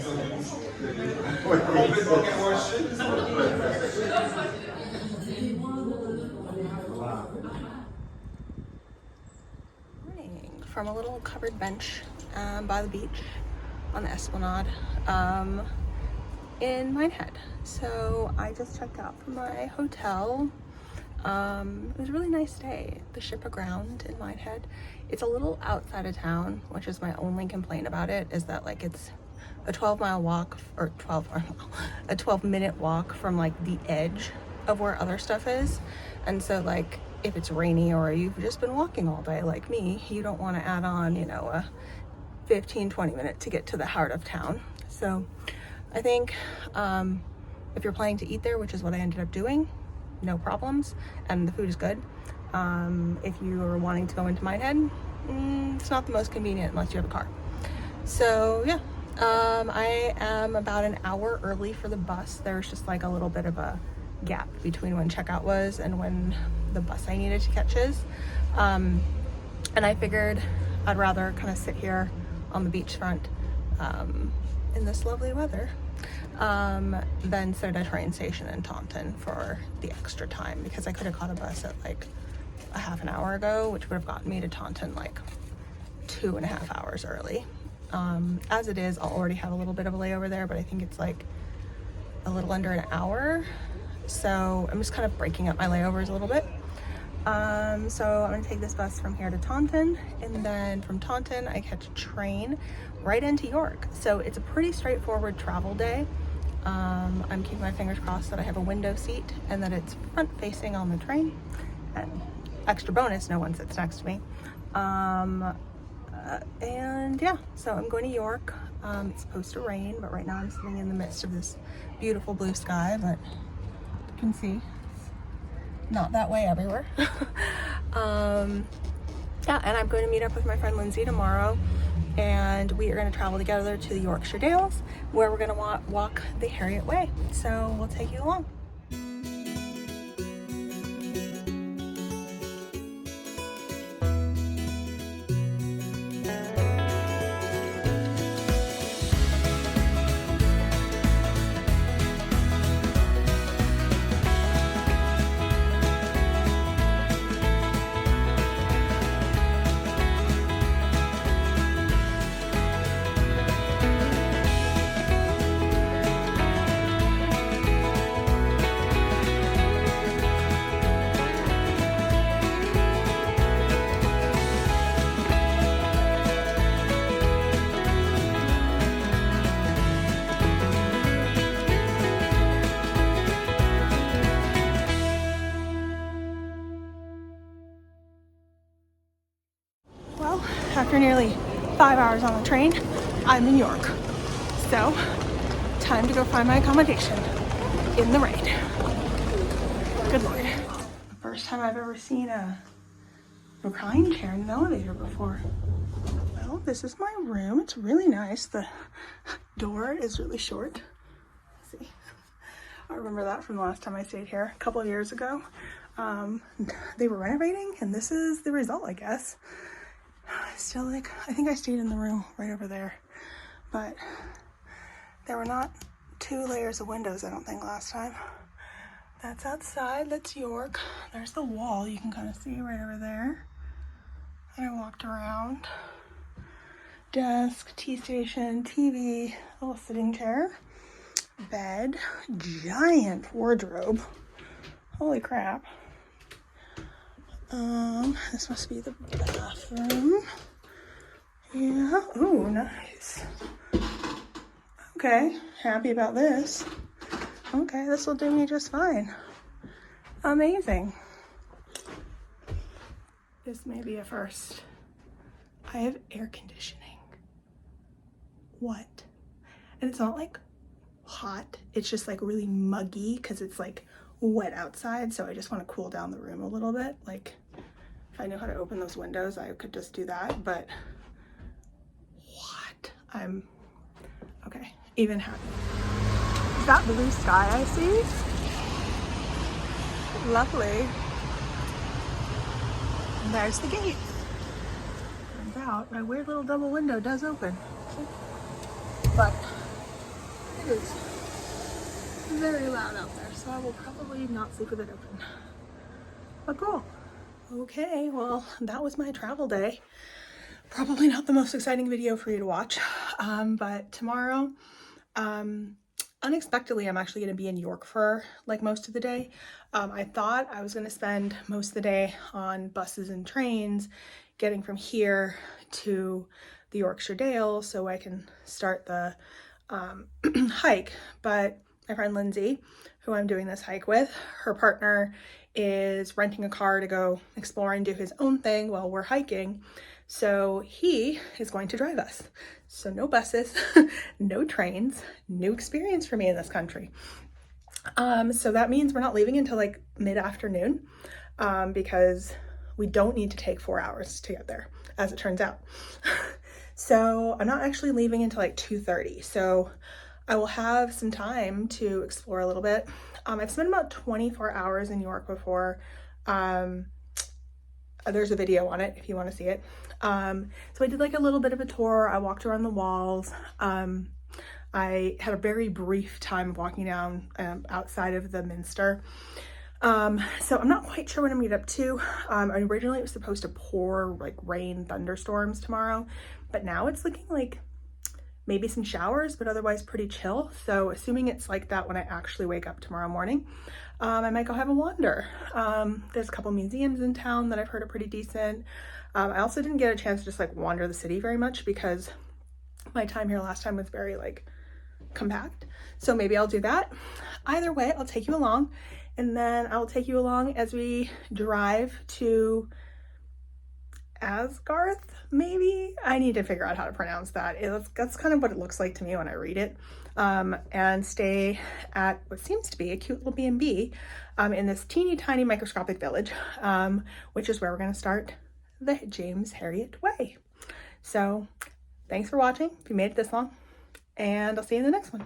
Morning from a little covered bench by the beach on the Esplanade in Minehead. So I just checked out from my hotel. It was a really nice day. The ship aground in Minehead. It's a little outside of town, which is my only complaint about it, is that like it's a 12-mile walk, or a 12-minute walk from like the edge of where other stuff is. And so like if it's rainy or you've just been walking all day like me, you don't want to add on, you know, a 15-20 minute to get to the heart of town. So I think if you're planning to eat there, which is what I ended up doing, no problems, and the food is good. If you are wanting to go into Minehead, it's not the most convenient unless you have a car. So yeah, I am about an hour early for the bus. There's just like a little bit of a gap between when checkout was and when the bus I needed to catch is. And I figured I'd rather kind of sit here on the beachfront in this lovely weather than sit at a train station in Taunton for the extra time, because I could have caught a bus at like a half an hour ago, which would have gotten me to Taunton like 2.5 hours early. As it is, I'll already have a little bit of a layover there, but I think it's like a little under an hour. So I'm just kind of breaking up my layovers a little bit. So I'm gonna take this bus from here to Taunton, and then from Taunton I catch a train right into York. So it's a pretty straightforward travel day. I'm keeping my fingers crossed that I have a window seat and that it's front facing on the train. And extra bonus, no one sits next to me. And yeah, so I'm going to York. It's supposed to rain, but right now I'm sitting in the midst of this beautiful blue sky, but you can see it's not that way everywhere. Yeah, and I'm going to meet up with my friend Lindsay tomorrow, and we are going to travel together to the Yorkshire Dales, where we're going to walk the Harriet Way. So we'll take you along. After nearly 5 hours on the train, I'm in York. So, time to go find my accommodation in the rain. Good Lord. First time I've ever seen a reclining chair in an elevator before. Well, this is my room. It's really nice. The door is really short. Let's see. I remember that from the last time I stayed here a couple of years ago. They were renovating, and this is the result, I guess. Still, like, I think I stayed in the room right over there, but there were not 2 layers of windows, I don't think, last time. That's outside. That's York. There's the wall you can kind of see right over there. And I walked around. Desk, tea station, TV, little sitting chair, bed, giant wardrobe. Holy crap. This must be the bathroom. Yeah. Oh, nice. Okay, happy about this. Okay, this will do me just fine. Amazing. This may be a first. I have air conditioning. What? And it's not like hot. It's just like really muggy because it's like wet outside. So I just want to cool down the room a little bit. Like if I knew how to open those windows, I could just do that. But what? I'm okay. Even happy. Is that blue sky I see? Lovely. And there's the gate. Turns out my weird little double window does open. But It is very loud out there, so I will probably not sleep with it open. But cool. Okay, well, that was my travel day. Probably not the most exciting video for you to watch, but tomorrow, unexpectedly, I'm actually going to be in York for like most of the day. I thought I was going to spend most of the day on buses and trains, getting from here to the Yorkshire Dale so I can start the hike, but my friend Lindsay, who I'm doing this hike with, her partner is renting a car to go explore and do his own thing while we're hiking. So he is going to drive us. So no buses, no trains, new experience for me in this country. So that means we're not leaving until like mid-afternoon, because we don't need to take 4 hours to get there, as it turns out. So I'm not actually leaving until like 2:30. So I will have some time to explore a little bit. I've spent about 24 hours in York before. There's a video on it if you want to see it. So I did like a little bit of a tour. I walked around the walls. I had a very brief time of walking down outside of the Minster. So I'm not quite sure what I'm gonna get up to. Originally it was supposed to pour like rain, thunderstorms tomorrow, but now it's looking like maybe some showers, but otherwise pretty chill. So assuming it's like that when I actually wake up tomorrow morning, I might go have a wander. There's a couple museums in town that I've heard are pretty decent. I also didn't get a chance to just like wander the city very much because my time here last time was very like compact. So maybe I'll do that. Either way, I'll take you along, and then I'll take you along as we drive to Asgarth, maybe? I need to figure out how to pronounce that. That's kind of what it looks like to me when I read it. And stay at what seems to be a cute little B&B in this teeny tiny microscopic village, which is where we're going to start the James Herriot Way. So thanks for watching if you made it this long, and I'll see you in the next one.